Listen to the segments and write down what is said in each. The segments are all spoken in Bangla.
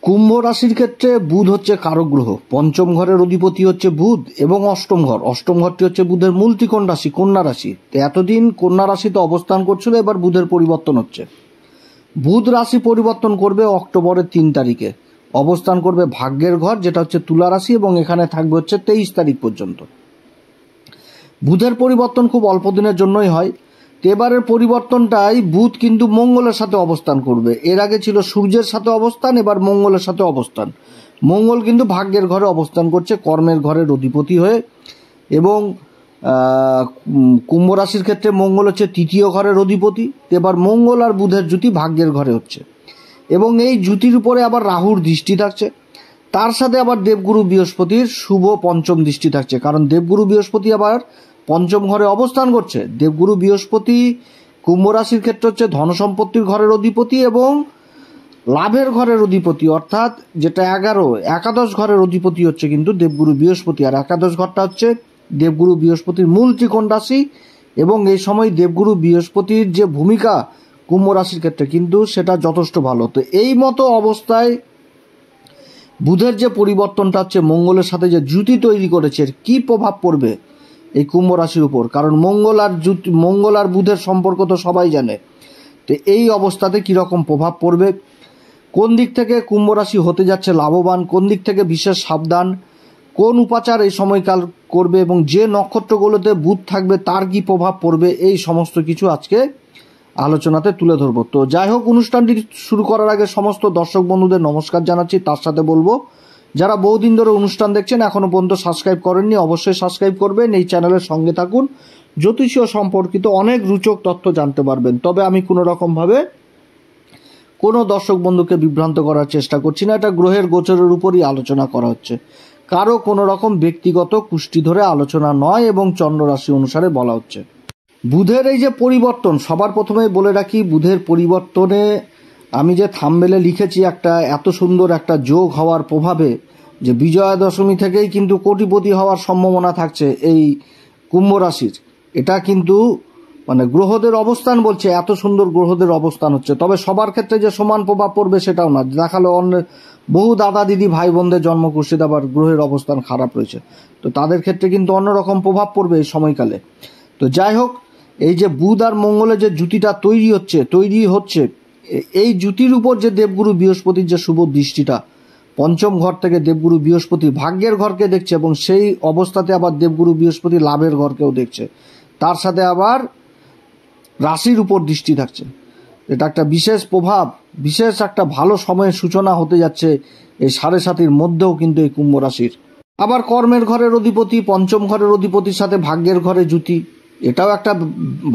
কুম্ভ রাশির ক্ষেত্রে বুধ হচ্ছে কারক গ্রহ। পঞ্চম ঘরের অধিপতি হচ্ছে বুধ এবং অষ্টম ঘরটি হচ্ছে বুধের মূল ত্রিকোণ রাশি কন্যা রাশি। তো এতদিন কন্যা রাশিতে অবস্থান করছিল, এবার বুধের পরিবর্তন হচ্ছে। বুধ রাশি পরিবর্তন করবে অক্টোবরের 3 তারিখে, অবস্থান করবে ভাগ্যের ঘর যেটা হচ্ছে তুলা রাশি, এবং এখানে থাকবে হচ্ছে 23 তারিখ পর্যন্ত। বুধের পরিবর্তন খুব অল্প দিনের জন্যই হয়। এবারের পরিবর্তনটাই বুধ কিন্তু মঙ্গলের সাথে অবস্থান করবে। এর আগে ছিল সূর্যের সাথে অবস্থান, এবার মঙ্গলের সাথে অবস্থান। মঙ্গল কিন্তু ভাগ্যের ঘরে অবস্থান করছে কর্মের ঘরের অধিপতি হয়ে, এবং কুম্ভ রাশির ক্ষেত্রে মঙ্গল হচ্ছে 3য় ঘরের অধিপতি। এবার মঙ্গল আর বুধের জুতি ভাগ্যের ঘরে হচ্ছে, এবং এই জুতির উপরে আবার রাহুর দৃষ্টি থাকছে। তার সাথে আবার দেবগুরু বৃহস্পতির শুভ পঞ্চম দৃষ্টি থাকছে, কারণ দেবগুরু বৃহস্পতি আবার পঞ্চম ঘরে অবস্থান করছে। দেবগুরু বৃহস্পতি কুম্ভ রাশির ক্ষেত্রে হচ্ছে ধন সম্পত্তির ঘরের অধিপতি এবং লাভের ঘরের অধিপতি, অর্থাৎ যেটা একাদশ ঘরের অধিপতি হচ্ছে কিন্তু দেবগুরু বৃহস্পতি। আর একাদশ ঘরটা হচ্ছে দেবগুরু বৃহস্পতির মূল ত্রিকোণ রাশি, এবং এই সময় দেবগুরু বৃহস্পতির যে ভূমিকা কুম্ভ রাশির ক্ষেত্রে কিন্তু সেটা যথেষ্ট ভালো। তো এই মতো অবস্থায় বুধের যে পরিবর্তনটা হচ্ছে মঙ্গলের সাথে যে জুতি তৈরি করেছে, এর কী প্রভাব পড়বে এই কুম্ভ রাশির উপর? কারণ মঙ্গল আর বুধের সম্পর্ক তো সবাই জানে। তো এই অবস্থাতে কীরকম প্রভাব পড়বে, কোন দিক থেকে কুম্ভ রাশি হতে যাচ্ছে লাভবান, কোন দিক থেকে বিশেষ সাবধান, কোন উপাচার এই সময়কাল করবে, এবং যে নক্ষত্রগুলোতে বুধ থাকবে তার কি প্রভাব পড়বে, এই সমস্ত কিছু আজকে আলোচনাতে তুলে ধরবো। তো যাই হোক, অনুষ্ঠানটি শুরু করার আগে সমস্ত দর্শক বন্ধুদের নমস্কার জানাচ্ছি। তার সাথে বলবো, যারা বহুদিন ধরে অনুষ্ঠান দেখছেন এখনো পর্যন্ত সাবস্ক্রাইব করেননি, অবশ্যই সাবস্ক্রাইব করবেন, এই চ্যানেলের সঙ্গে থাকুন। জ্যোতিষীয় সম্পর্কিত অনেক রোচক তথ্য জানতে পারবেন। তবে আমি কোনো রকমভাবে কোনো দর্শক বন্ধুকে বিভ্রান্ত করার চেষ্টা করছি না। এটা গ্রহের গোচরের উপরই আলোচনা করা হচ্ছে, কারো কোনো রকম ব্যক্তিগত কুষ্টি ধরে আলোচনা নয়, এবং চন্দ্ররাশি অনুসারে বলা হচ্ছে। বুধের এই যে পরিবর্তন, সবার প্রথমেই বলে রাখি, বুধের পরিবর্তনে আমি যে থাম্বনেলে লিখেছি একটা এত সুন্দর একটা যোগ হওয়ার প্রভাবে, যে বিজয়া দশমী থেকেই কিন্তু কোটিপতি হওয়ার সম্ভাবনা থাকছে এই কুম্ভ রাশির। এটা কিন্তু মানে গ্রহদের অবস্থান বলছে, এত সুন্দর গ্রহদের অবস্থান হচ্ছে। তবে সবার ক্ষেত্রে যে সমান প্রভাব পড়বে সেটাও না। দেখালো অন্য বহু দাদা দিদি ভাই বোনদের জন্মকুষ্ঠিতে আবার গ্রহের অবস্থান খারাপ রয়েছে, তো তাদের ক্ষেত্রে কিন্তু অন্যরকম প্রভাব পড়বে এই সময়কালে। তো যাই হোক, এই যে বুধ আর মঙ্গলের যে জুতিটা তৈরি হচ্ছে, এই জুতির উপর যে দেবগুরু বৃহস্পতির যে শুভ দৃষ্টিটা, পঞ্চম ঘর থেকে দেবগুরু বৃহস্পতি ভাগ্যের ঘরকে দেখছে, এবং সেই অবস্থাতে আবার দেবগুরু বৃহস্পতি লাভের ঘরকেও দেখছে। তার সাথে আবার রাশির উপর দৃষ্টি থাকছে। এটা একটা বিশেষ প্রভাব, বিশেষ একটা ভালো সময়ের সূচনা হতে যাচ্ছে এই 7.5-র মধ্যেও কিন্তু এই কুম্ভ রাশির। আবার কর্মের ঘরের অধিপতি পঞ্চম ঘরের অধিপতির সাথে ভাগ্যের ঘরে জুতি, এটাও একটা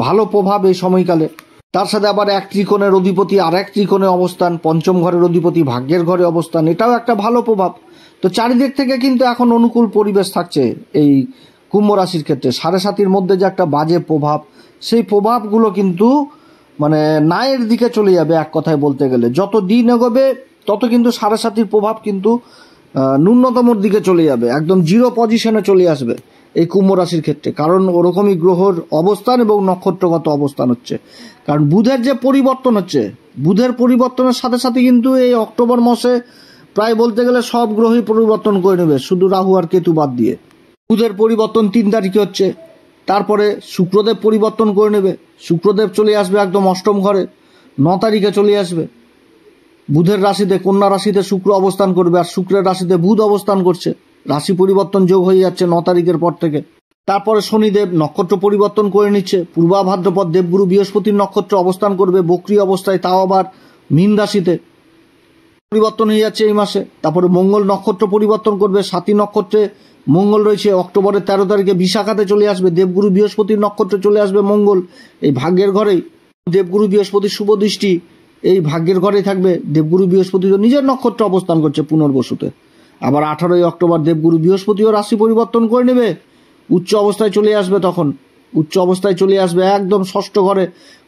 ভালো প্রভাব এই সময়কালে। তার সাথে আবার এক ত্রিকোণের অধিপতি আর এক ত্রিকোণে অবস্থান, পঞ্চম ঘরের অধিপতি ভাগ্যের ঘরে অবস্থান, এটাও একটা ভালো প্রভাব। তো চারিদিক থেকে কিন্তু এখন অনুকূল পরিবেশ থাকছে এই কুম্ভ রাশির ক্ষেত্রে। 7.5-র মধ্যে যে একটা বাজে প্রভাব, সেই প্রভাবগুলো কিন্তু মানে নায়ের দিকে চলে যাবে। এক কথায় বলতে গেলে যত দিন এগোবে তত কিন্তু 7.5-র প্রভাব কিন্তু ন্যূনতমর দিকে চলে যাবে, একদম জিরো পজিশনে চলে আসবে এই কুম্ভ রাশির ক্ষেত্রে। কারণ ওরকমই গ্রহর অবস্থান এবং নক্ষত্রগত অবস্থান হচ্ছে। কারণ বুধের যে পরিবর্তন হচ্ছে, বুধের পরিবর্তনের সাথে সাথে কিন্তু এই অক্টোবর মাসে প্রায় বলতে গেলে সব গ্রহই পরিবর্তন করে নেবে, শুধু রাহু আর কেতু বাদ দিয়ে। বুধের পরিবর্তন 3 তারিখে হচ্ছে, তারপরে শুক্রদেব পরিবর্তন করে নেবে। শুক্রদেব চলে আসবে একদম অষ্টম ঘরে, 9 তারিখে চলে আসবে। বুধের রাশিতে কন্যা রাশিতে শুক্র অবস্থান করবে, আর শুক্রের রাশিতে বুধ অবস্থান করছে। রাশি পরিবর্তন যোগ হয়ে যাচ্ছে 9 তারিখের পর থেকে। তারপরে শনিদেব নক্ষত্র পরিবর্তন করে নিচ্ছে, পূর্বা ভাদ্রপদ দেবগুরু বৃহস্পতির নক্ষত্র অবস্থান করবে বক্রী অবস্থায়, তাও আবার মীন রাশিতে পরিবর্তন হয়ে যাচ্ছে এই মাসে। তারপরে মঙ্গল নক্ষত্র পরিবর্তন করবে, 7ই নক্ষত্রে মঙ্গল রয়েছে, অক্টোবরের 13 তারিখে বিশাখাতে চলে আসবে, দেবগুরু বৃহস্পতির নক্ষত্রে চলে আসবে মঙ্গল এই ভাগ্যের ঘরেই। দেবগুরু বৃহস্পতির শুভ দৃষ্টি এই ভাগ্যের ঘরেই থাকবে। দেবগুরু বৃহস্পতি তো নিজের নক্ষত্র অবস্থান করছে পুনর্বসুতে। আবার 18ই অক্টোবর দেবগুরু বৃহস্পতিও রাশি পরিবর্তন করে নেবে, উচ্চ অবস্থায় চলে আসবে। তখন উচ্চ অবস্থায় চলে আসবে একদম 6ষ্ঠ ঘরে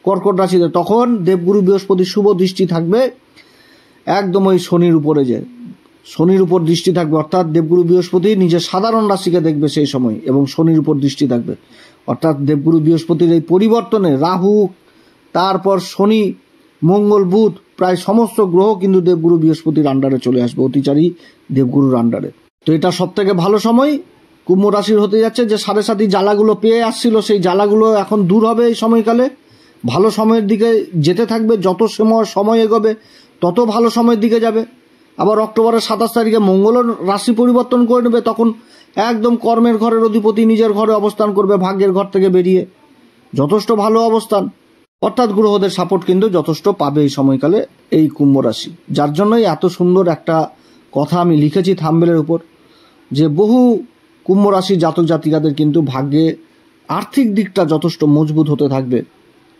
কর্কট রাশিতে। তখন দেবগুরু বৃহস্পতির শুভ দৃষ্টি থাকবে একদম ওই শনির উপরে, যে শনির উপর দৃষ্টি থাকবে, অর্থাৎ দেবগুরু বৃহস্পতি নিজের সাধারণ রাশিকে দেখবে সেই সময়, এবং শনির উপর দৃষ্টি থাকবে। অর্থাৎ দেবগুরু বৃহস্পতির এই পরিবর্তনে রাহু, তারপর শনি, মঙ্গল, বুধ প্রায় সমস্ত গ্রহ কিন্তু দেবগুরু বৃহস্পতির আন্ডারে চলে আসবে, অতিচারী দেবগুরুর আন্ডারে। তো এটা সব থেকে ভালো সময় কুম্ভ রাশির হতে যাচ্ছে, যে সাড়ে সাতি জ্বালাগুলো পেয়ে আসছিল সেই জ্বালাগুলো এখন দূর হবে এই সময়কালে, ভালো সময়ের দিকে যেতে থাকবে। যত সময় এগোবে তত ভালো সময়ের দিকে যাবে। আবার অক্টোবরের 27 তারিখে মঙ্গলও রাশি পরিবর্তন করে নেবে, তখন একদম কর্মের ঘরের অধিপতি নিজের ঘরে অবস্থান করবে, ভাগ্যের ঘর থেকে বেরিয়ে। যথেষ্ট ভালো অবস্থান, অর্থাৎ গ্রহদের সাপোর্ট কিন্তু যথেষ্ট পাবে এই সময়কালে এই কুম্ভ রাশি। যার জন্যই এত সুন্দর একটা কথা আমি লিখেছি থাম্বনেলের উপর, যে বহু কুম্ভ রাশি জাতক জাতিকাদের কিন্তু ভাগ্যে আর্থিক দিকটা যথেষ্ট মজবুত হতে থাকবে,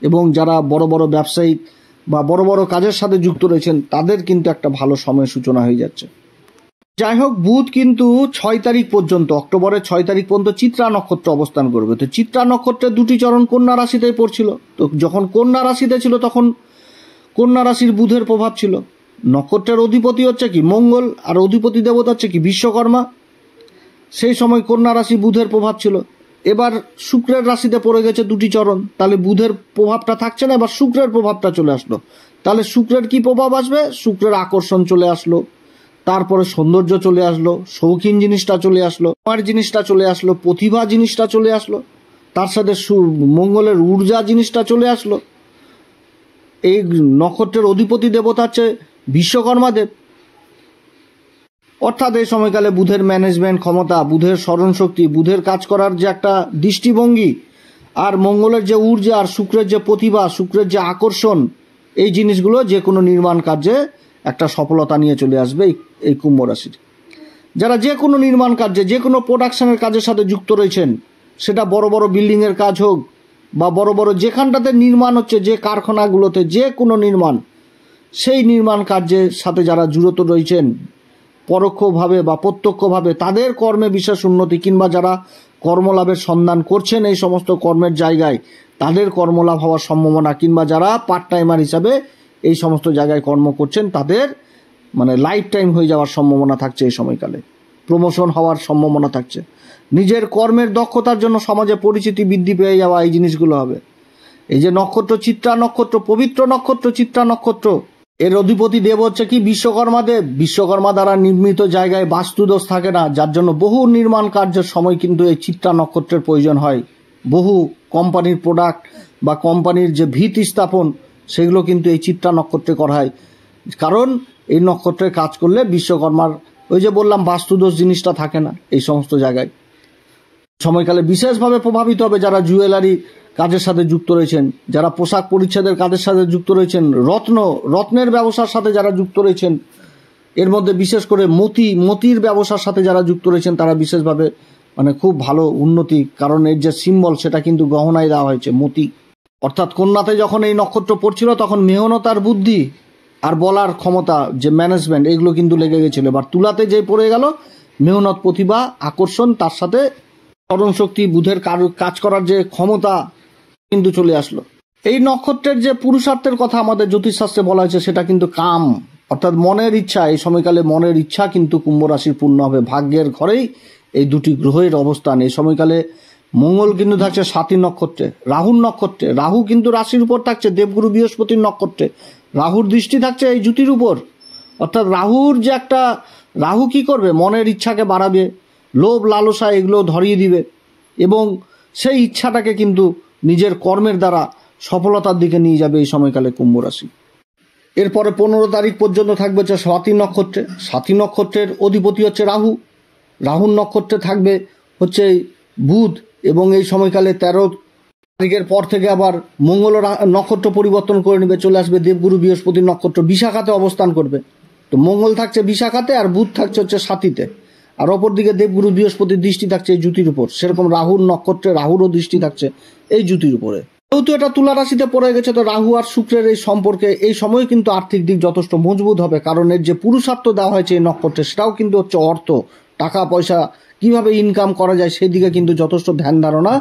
এবং যারা বড় বড় ব্যবসায়িক বা বড় বড় কাজের সাথে যুক্ত রয়েছেন তাদের কিন্তু একটা ভালো সময়ের সূচনা হয়ে যাচ্ছে। যাই হোক, বুধ কিন্তু 6 তারিখ পর্যন্ত, অক্টোবরের 6 তারিখ পর্যন্ত চিত্রা নক্ষত্র অবস্থান করবে। তো চিত্রা নক্ষত্রের 2টি চরণ কন্যা রাশিতেই পড়ছিল। তো যখন কন্যা রাশিতে ছিল তখন কন্যা রাশির বুধের প্রভাব ছিল। নক্ষত্রের অধিপতি হচ্ছে কি মঙ্গল, আর অধিপতি দেবতা হচ্ছে কি বিশ্বকর্মা। সেই সময় কন্যা রাশি বুধের প্রভাব ছিল। এবার শুক্রের রাশিতে পড়ে গেছে 2টি চরণ, তাহলে বুধের প্রভাবটা থাকছে না, এবার শুক্রের প্রভাবটা চলে আসলো। তাহলে শুক্রের কি প্রভাব আসবে? শুক্রের আকর্ষণ চলে আসলো, তারপরে সৌন্দর্য চলে আসলো, শৌখিন জিনিসটা চলে আসলো, আমার জিনিসটা চলে আসলো, প্রতিভা জিনিসটা চলে আসলো, তার সাথে মঙ্গলের ঊর্জা জিনিসটা চলে আসলো। এই নক্ষত্রের অধিপতি দেবতা হচ্ছে বিশ্বকর্মা দেব। অর্থাৎ এই সময়কালে বুধের ম্যানেজমেন্ট ক্ষমতা, বুধের স্মরণশক্তি, বুধের কাজ করার যে একটা দৃষ্টিভঙ্গি, আর মঙ্গলের যে ঊর্জা, আর শুক্রের যে প্রতিভা, শুক্রের যে আকর্ষণ, এই জিনিসগুলো যে কোনো নির্মাণ কার্যে একটা সফলতা নিয়ে চলে আসবে এই কুম্ভ রাশির। যারা যে কোনো নির্মাণ কার্যে, যে কোনো প্রোডাকশনের কাজের সাথে যুক্ত রয়েছেন, সেটা বড় বড় বিল্ডিংয়ের কাজ হোক বা বড় বড় যেখানটাতে নির্মাণ হচ্ছে, যে কারখানাগুলোতে যে কোনো নির্মাণ, সেই নির্মাণ কার্যের সাথে যারা জড়িত রয়েছেন পরোক্ষভাবে বা প্রত্যক্ষভাবে, তাদের কর্মে বিশেষ উন্নতি, কিংবা যারা কর্মলাভের সন্ধান করছেন এই সমস্ত কর্মের জায়গায়, তাদের কর্মলাভ হওয়ার সম্ভাবনা, কিংবা যারা পার্ট টাইমার হিসাবে এই সমস্ত জায়গায় কর্ম করছেন তাদের লাইফ টাইম হয়ে যাওয়ার সম্ভাবনা থাকছে এই সময়কালে। প্রমোশন হওয়ার সম্ভাবনা থাকছে। নিজের কর্মের দক্ষতার জন্য সমাজে পরিচিতি বৃদ্ধি পেয়ে যাওয়া, এই জিনিসগুলো হবে। এই যে নক্ষত্র চিত্রা নক্ষত্র, পবিত্র নক্ষত্র চিত্রা নক্ষত্র, এর অধিপতি দেব হচ্ছে কি বিশ্বকর্মা দেব। বিশ্বকর্মা দ্বারা নির্মিত জায়গায় বাস্তুদোষ থাকে না, যার জন্য বহু নির্মাণ কার্যের সময় কিন্তু এই চিত্রা নক্ষত্রের প্রয়োজন হয়। বহু কোম্পানির প্রোডাক্ট বা কোম্পানির যে ভিত স্থাপন, সেগুলো কিন্তু এই চিত্রা নক্ষত্রে করা হয়। কারণ এই নক্ষত্রে কাজ করলে বিশ্বকর্মার ওই যে বললাম বাস্তুদোষ জিনিসটা থাকে না এই সমস্ত জায়গায়। সময়কালে বিশেষভাবে প্রভাবিত হবে যারা জুয়েলারি কাজের সাথে যুক্ত রয়েছেন, যারা পোশাক পরিচ্ছদের কাজের সাথে যুক্ত রয়েছেন, রত্নের ব্যবসার সাথে যারা যুক্ত রয়েছেন, এর মধ্যে বিশেষ করে মতির ব্যবসার সাথে যারা যুক্ত রয়েছেন, তারা বিশেষভাবে খুব ভালো উন্নতি। কারণ এর যে সিম্বল সেটা কিন্তু গহনায় দেওয়া হয়েছে মতি। অর্থাৎ কন্যাতে যখন এই নক্ষত্র পড়ছিল তখন মেহনত আর বুদ্ধি আর বলার ক্ষমতা, যে ম্যানেজমেন্ট, এগুলো কিন্তু লেগে গেছিল। এবার তুলাতে যে পড়ে গেল, মেহনত, প্রতিভা, আকর্ষণ, তার সাথে স্মরণশক্তি, বুধের কাজ করার যে ক্ষমতা কিন্তু চলে আসলো। এই নক্ষত্রের যে পুরুষার্থের কথা আমাদের জ্যোতিষশাস্ত্রে বলা হয়েছে, সেটা কিন্তু কাম, অর্থাৎ মনের ইচ্ছা। এই সময়কালে মনের ইচ্ছা কিন্তু কুম্ভ রাশির পূর্ণ হবে। ভাগ্যের ঘরেই এই 2টি গ্রহের অবস্থান। এই সময়কালে মঙ্গল কিন্তু থাকছে স্বাতী নক্ষত্রে, রাহুর নক্ষত্রে। রাহু কিন্তু রাশির উপর থাকছে দেবগুরু বৃহস্পতির নক্ষত্রে। রাহুর দৃষ্টি থাকছে এই জ্যোতির উপর। অর্থাৎ রাহু কি করবে? মনের ইচ্ছাকে বাড়াবে, লোভ লালসা এগুলো ধরিয়ে দিবে, এবং সেই ইচ্ছাটাকে কিন্তু নিজের কর্মের দ্বারা সফলতার দিকে নিয়ে যাবে এই সময়কালে কুম্ভ রাশি। এরপরে 15 তারিখ পর্যন্ত থাকবে হচ্ছে স্বাতী নক্ষত্রে। স্বাতী নক্ষত্রের অধিপতি হচ্ছে রাহু। রাহুর নক্ষত্রে থাকবে হচ্ছে বুধ, এবং এই সময়কালে 13 তারিখের পর থেকে আবার মঙ্গল নক্ষত্র পরিবর্তন করে নেবে, চলে আসবে দেবগুরু বৃহস্পতির নক্ষত্র, বিশাখাতে অবস্থান করবে। তো মঙ্গল থাকছে বিশাখাতে, আর বুধ থাকছে হচ্ছে স্বাতীতে, আর অপরদিকে দেবগুরু বৃহস্পতির দৃষ্টি থাকছে এই জ্যোতির উপর। সেরকম রাহুর নক্ষত্রে রাহুরও দৃষ্টি থাকছে এই জ্যোতির উপরে। যেহেতু এটা তুলা রাশিতে পড়ে গেছে, তো রাহু আর শুক্রের এই সম্পর্কে এই সময় কিন্তু আর্থিক দিক যথেষ্ট মজবুত হবে। কারণ এর যে পুরুষার্থ দেওয়া হয়েছে এই নক্ষত্রে, সেটাও কিন্তু হচ্ছে অর্থ, টাকা পয়সা কিভাবে ইনকাম করা যায় সেই দিকে কিন্তু যথেষ্ট ধ্যান ধারণা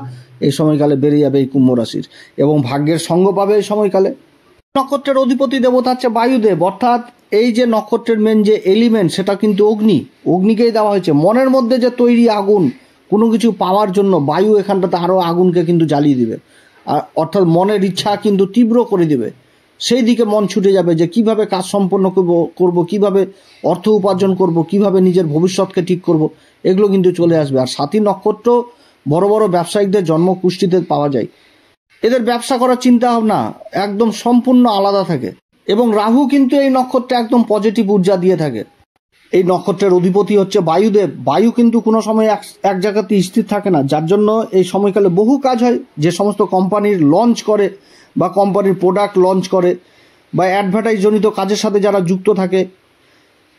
এই সময়কালে বেড়ে যাবে এই কুম্ভ রাশির, এবং ভাগ্যের সঙ্গ পাবে এই সময়কালে। নক্ষত্রের অধিপতি দেবতা হচ্ছে বায়ুদেব। অর্থাৎ এই যে নক্ষত্রের মেন যে এলিমেন্ট, সেটা কিন্তু অগ্নিকেই দেওয়া হয়েছে। মনের মধ্যে যে তৈরি আগুন, কোনো কিছু পাওয়ার জন্য বায়ু এখানটাতে আরও আগুনকে কিন্তু জ্বালিয়ে দিবে, আর অর্থাৎ মনের ইচ্ছা কিন্তু তীব্র করে দিবে। সেই দিকে মন ছুটে যাবে যে কিভাবে কাজ সম্পন্ন করব, কিভাবে অর্থ উপার্জন করব, কিভাবে নিজের ভবিষ্যৎকে ঠিক করব, এগুলো কিন্তু চলে আসবে। আর সাথী নক্ষত্র বড় বড় ব্যবসায়িকদের জন্মকুষ্ঠিতে পাওয়া যায়। এদের ব্যবসা করার চিন্তা ভাবনা একদম সম্পূর্ণ আলাদা থাকে। এবং রাহু কিন্তু এই নক্ষত্রে একদম পজিটিভ ঊর্জা দিয়ে থাকে। এই নক্ষত্রের অধিপতি হচ্ছে বায়ুদেব। বায়ু কিন্তু কোনো সময় এক জায়গাতে স্থির থাকে না, যার জন্য এই সময়কালে বহু কাজ হয়। যে সমস্ত কোম্পানির লঞ্চ করে বা কোম্পানির প্রোডাক্ট লঞ্চ করে বা অ্যাডভার্টাইজ জনিত কাজের সাথে যারা যুক্ত থাকে,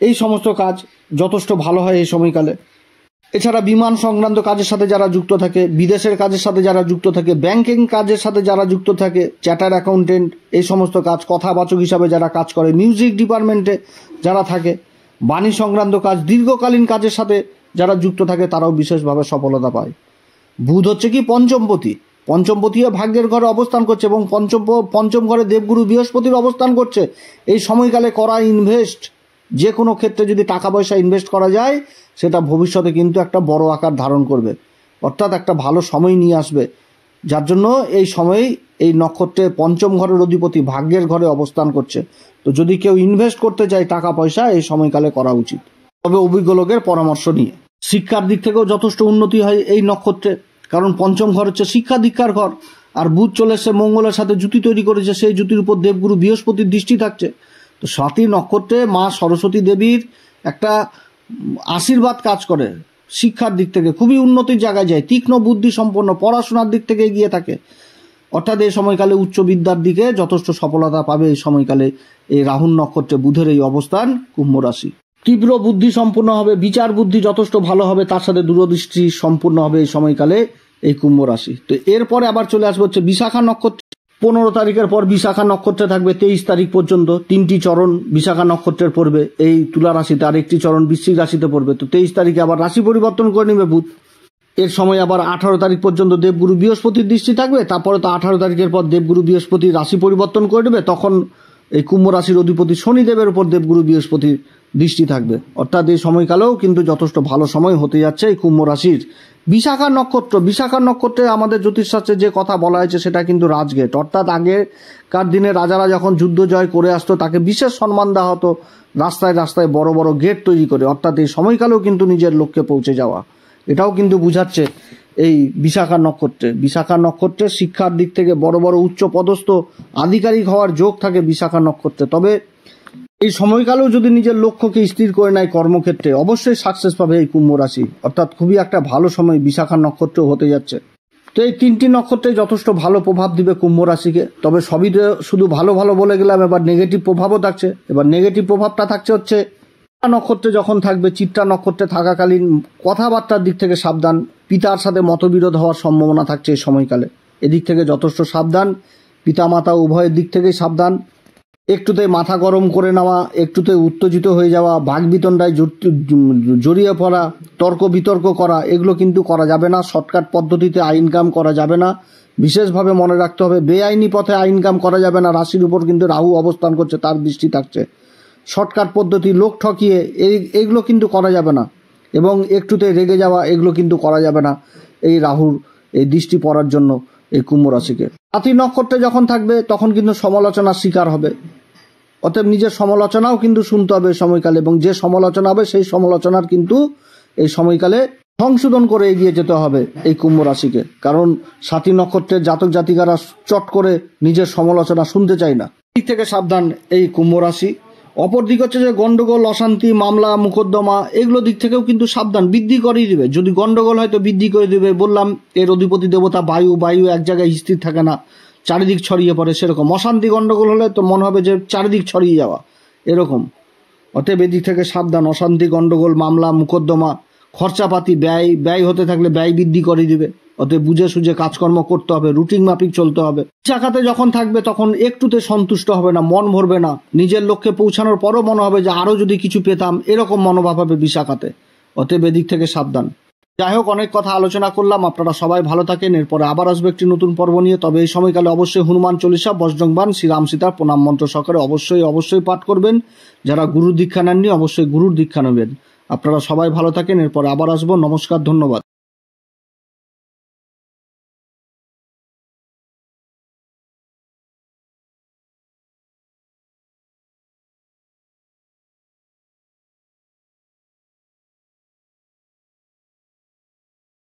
এই সমস্ত কাজ যথেষ্ট ভালো হয় এই সময়কালে। এছাড়া বিমান সংক্রান্ত কাজের সাথে যারা যুক্ত থাকে, বিদেশের কাজের সাথে যারা যুক্ত থাকে, ব্যাংকিং কাজের সাথে যারা যুক্ত থাকে, চার্টার্ড অ্যাকাউন্টেন্ট, এই সমস্ত কাজ, কথাবাচক হিসাবে যারা কাজ করে, মিউজিক ডিপার্টমেন্টে যারা থাকে, বাণী সংক্রান্ত কাজ, দীর্ঘকালীন কাজের সাথে যারা যুক্ত থাকে, তারাও বিশেষভাবে সফলতা পায়। বুধ হচ্ছে কি পঞ্চমপতি। পঞ্চমপতিও ভাগ্যের ঘরে অবস্থান করছে এবং পঞ্চম ঘরে দেবগুরু বৃহস্পতির অবস্থান করছে। এই সময়কালে করা ইনভেস্ট, যে কোনো ক্ষেত্রে যদি টাকা পয়সা ইনভেস্ট করা যায়, সেটা ভবিষ্যতে কিন্তু একটা বড় আকার ধারণ করবে, অর্থাৎ একটা ভালো সময় নিয়ে আসবে। যার জন্য এই সময়েই এই নক্ষত্রে পঞ্চম ঘরের অধিপতি ভাগ্যের ঘরে অবস্থান করছে। তো যদি কেউ ইনভেস্ট করতে চায় টাকা পয়সা, এই সময়কালে করা উচিত, তবে অভিজ্ঞ লোকের পরামর্শ নিয়ে। শিক্ষার দিক থেকেও যথেষ্ট উন্নতি হয় এই নক্ষত্রে, কারণ পঞ্চম ঘর হচ্ছে শিক্ষা দীক্ষার ঘর। আর বুধ চলে এসে মঙ্গলের সাথে জুতি তৈরি করেছে, সেই জুতির উপর দেবগুরু বৃহস্পতির দৃষ্টি থাকছে। তো সাথী নক্ষত্রে মা সরস্বতী দেবীর একটা আশীর্বাদ কাজ করে। শিক্ষার দিক থেকে খুবই উন্নতির জায়গায় যায়, তীক্ষ্ণ বুদ্ধি সম্পন্ন, পড়াশোনার দিক থেকে এগিয়ে থাকে। অর্থাৎ এই সময়কালে উচ্চ বিদ্যার দিকে যথেষ্ট সফলতা পাবে এই সময়কালে এই রাহু নক্ষত্রে বুধের এই অবস্থান কুম্ভ রাশি। তীব্র বুদ্ধি সম্পূর্ণ হবে, বিচার বুদ্ধি যথেষ্ট ভালো হবে, তার সাথে দূরদৃষ্টি সম্পূর্ণ হবে এই সময়কালে এই কুম্ভ রাশি। তো এরপরে আবার চলে আসবে হচ্ছে বিশাখা নক্ষত্র। 15 তারিখের পর বিশাখা নক্ষত্রে থাকবে 23 তারিখ পর্যন্ত। 3টি চরণ বিশাখা নক্ষত্রের পড়বে এই তুলা রাশিতে, আর একটি চরণ বৃশ্চিক রাশিতে পড়বে। তো 23 তারিখে আবার রাশি পরিবর্তন করে নেবে বুধ। এর সময় আবার 18 তারিখ পর্যন্ত দেবগুরু বৃহস্পতির দৃষ্টি থাকবে। তারপরে তো 18 তারিখের পর দেবগুরু বৃহস্পতি রাশি পরিবর্তন করে দেবে, তখন এই কুম্ভ রাশির অধিপতি শনিদেবের উপর দেবগুরু বৃহস্পতির দৃষ্টি থাকবে। অর্থাৎ এই সময়কালেও কিন্তু যথেষ্ট ভালো সময় হতে যাচ্ছে এই কুম্ভ রাশির। বিশাখা নক্ষত্র, বিশাখা নক্ষত্রে আমাদের জ্যোতিষশাস্ত্রে যে কথা বলা হয়েছে সেটা কিন্তু রাজগেট। অর্থাৎ আগেকার দিনে রাজারা যখন যুদ্ধ জয় করে আসতো, তাকে বিশেষ সম্মান দেওয়া হতো, রাস্তায় রাস্তায় বড় বড় গেট তৈরি করে। অর্থাৎ এই সময়কালেও কিন্তু নিজের লক্ষ্যে পৌঁছে যাওয়া, এটাও কিন্তু বুঝাচ্ছে এই বিশাখা নক্ষত্রে। বিশাখা নক্ষত্রে শিক্ষার দিক থেকে বড় বড় উচ্চ পদস্থ আধিকারিক হওয়ার যোগ থাকে বিশাখা নক্ষত্রে। তবে এই সময়কালেও যদি নিজের লক্ষ্যকে স্থির করে নেয় কর্মক্ষেত্রে, অবশ্যই সাকসেস পাবে এই কুম্ভ রাশি। অর্থাৎ খুবই একটা ভালো সময় বিশাখা নক্ষত্র হতে যাচ্ছে। তো এই 3টি নক্ষত্রে যথেষ্ট ভালো প্রভাব দিবে কুম্ভ রাশিকে। তবে সবই শুধু ভালো ভালো বলে গেলাম, এবার নেগেটিভ প্রভাবও থাকছে। এবার নেগেটিভ প্রভাবটা থাকছে হচ্ছে নক্ষত্রে যখন থাকবে, চিত্রা নক্ষত্রে থাকাকালীন কথাবার্তার দিক থেকে সাবধান। পিতার সাথে মতবিরোধ হওয়ার সম্ভাবনা থাকছে এই সময়কালে, এদিক থেকে যথেষ্ট সাবধান। পিতামাতা উভয়ের দিক থেকেই সাবধান। একটুতে মাথা গরম করে নেওয়া, একটুতে উত্তেজিত হয়ে যাওয়া, ভাগবিতণ্ডায় জড়িয়ে পড়া, তর্ক বিতর্ক করা, এগুলো কিন্তু করা যাবে না। শর্টকাট পদ্ধতিতে ইনকাম করা যাবে না, বিশেষভাবে মনে রাখতে হবে। বেআইনি পথে ইনকাম করা যাবে না। রাশির উপর কিন্তু রাহু অবস্থান করছে, তার দৃষ্টি থাকছে। শর্টকাট পদ্ধতি, লোক ঠকিয়ে এইগুলো কিন্তু করা যাবে না। এবং একটুতে রেগে যাওয়া, এগুলো কিন্তু করা যাবে না এই রাহুর এই দৃষ্টি পড়ার জন্য এই কুম্ভ রাশিকে। সাথী নক্ষত্রে যখন থাকবে তখন কিন্তু সমালোচনার শিকার হবে। অতএব নিজের সমালোচনাও কিন্তু শুনতে হবে সময়কালে, এবং যে সমালোচনা হবে সেই সমালোচনার কিন্তু এই সময়কালে সংশোধন করে এগিয়ে যেতে হবে এই কুম্ভ রাশিকে। কারণ সাথী নক্ষত্রের জাতক জাতিকারা চট করে নিজের সমালোচনা শুনতে চায় না। দিক থেকে সাবধান এই কুম্ভ রাশি। অপর দিক হচ্ছে যে গন্ডগোল, অশান্তি, মামলা, মোকদ্দমা, এগুলো দিক থেকেও কিন্তু সাবধান, বৃদ্ধি করেই দিবে। যদি গন্ডগোল হয় তো বৃদ্ধি করে দিবে। বললাম এর অধিপতি দেবতা বায়ু, বায়ু এক জায়গায় স্থির থাকে না, চারিদিক ছড়িয়ে পড়ে। সেরকম অশান্তি গন্ডগোল হলে তো মনে হবে যে চারিদিক ছড়িয়ে যাওয়া, এরকম। অতএব এদিক থেকে সাবধান। অশান্তি, গন্ডগোল, মামলা, মোকদ্দমা, খরচাপাতি, ব্যয় হতে থাকলে ব্যয় বৃদ্ধি করে দিবে। অতএব বুঝে সুঝে কাজকর্ম করতে হবে, রুটিন মাফিক চলতে হবে। বিশাখাতে যখন থাকবে তখন একটুতে সন্তুষ্ট হবে না, মন ভরবে না। নিজের লক্ষ্যে পৌঁছানোর পরও মনে হবে যে আরও যদি কিছু পেতাম, এরকম মনোভাব হবে বিশাখাতে। অতএব এদিক থেকে সাবধান। যাই হোক, অনেক কথা আলোচনা করলাম। আপনারা সবাই ভালো থাকেন। এরপরে আবার আসবে একটি নতুন পর্ব নিয়ে। তবে এই সময়কালে অবশ্যই হনুমান চল্লিশা, বজরংবাণ, শ্রীরাম সীতার প্রণাম মন্ত্র সহকারে অবশ্যই পাঠ করবেন। যারা গুরুর দীক্ষা নেননি অবশ্যই গুরুর দীক্ষা নেবেন। আপনারা সবাই ভালো থাকেন। এরপরে আবার আসবো। নমস্কার, ধন্যবাদ।